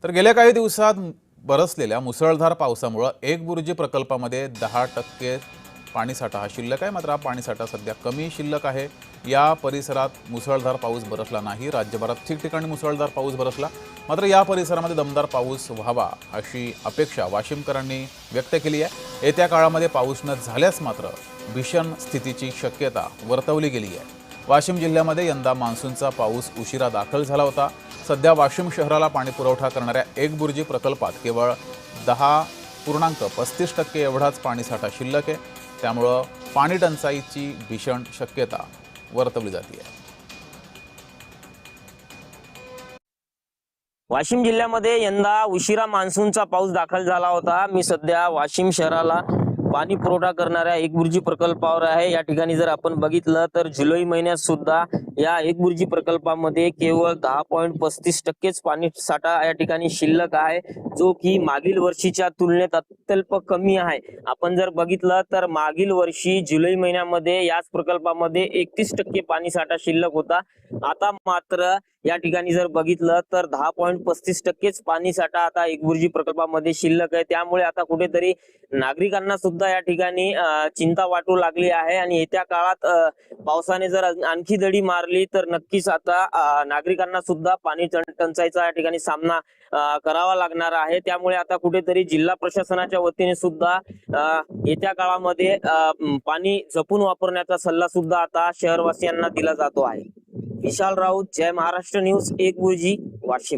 तर गेल्या काही दिवसात बरसलेल्या मुसळधार पावसामुळे एकबुर्जी प्रकल्पामध्ये 10% पाणीसाठा हा शिल्लक आहे. मात्र हा पाणीसाठा सध्या कमी शिल्लक आहे. या परिसरात मुसळधार पाऊस बरसला नाही. राज्यभरात ठिकठिकाणी मुसळधार पाऊस बरसला. मात्र या परिसरामध्ये दमदार पाऊस व्हावा अशी अपेक्षा वाशिमकरांनी व्यक्त केली आहे. येत्या काळामध्ये पाऊस न झाल्यास मात्र भीषण स्थितीची शक्यता वर्तवली गेली आहे. वाशिम जिल्ह्यामध्ये यंदा मान्सूनचा पाऊस उशिरा दाखल झाला होता. सध्या वाशिम शहराला पाणी पुरवठा करणाऱ्या एकबुर्जी प्रकल्पात केवळ 10.35% एवढाच पाणीसाठा शिल्लक आहे. त्यामुळं पाणी टंचाईची भीषण शक्यता वर्तवली जाते आहे. वाशिम जिल्ह्यामध्ये यंदा उशिरा मान्सूनचा पाऊस दाखल झाला होता. मी सध्या वाशिम शहराला पाणी पुरवठा करणाऱ्या एकबुर्जी प्रकल्पावर आहे. या ठिकाणी जर आपण बघितलं तर जुलै महिन्यात सुद्धा या एकबुर्जी प्रकल्पामध्ये केवळ 10.35%च पाणी साठा या ठिकाणी शिल्लक आहे, जो की मागील वर्षीच्या तुलनेत अत्यल्प कमी आहे. आपण जर बघितलं तर मागील वर्षी जुलै महिन्यामध्ये याच प्रकल्पामध्ये 31% पाणी साठा शिल्लक होता. आता मात्र या ठिकाणी जर बघितलं तर 10.35%च पाणी साठा आता एकबुर्जी प्रकल्पामध्ये शिल्लक आहे. त्यामुळे आता कुठेतरी नागरिकांना सुद्धा या ठिकाणी चिंता वाटू लागली आहे आणि येत्या काळात पावसाने जर आणखी दडी मारली तर नक्कीच आता नागरिकांना सुद्धा पाणी टंचाईचा या ठिकाणी सामना करावा लागणार आहे. त्यामुळे आता कुठेतरी जिल्हा प्रशासनाच्या वतीने सुद्धा येत्या काळामध्ये पाणी जपून वापरण्याचा सल्ला सुद्धा आता शहरवासियांना दिला जातो आहे. विशाल राऊत, जय महाराष्ट्र न्यूज, एकबुर्जी, वाशिम.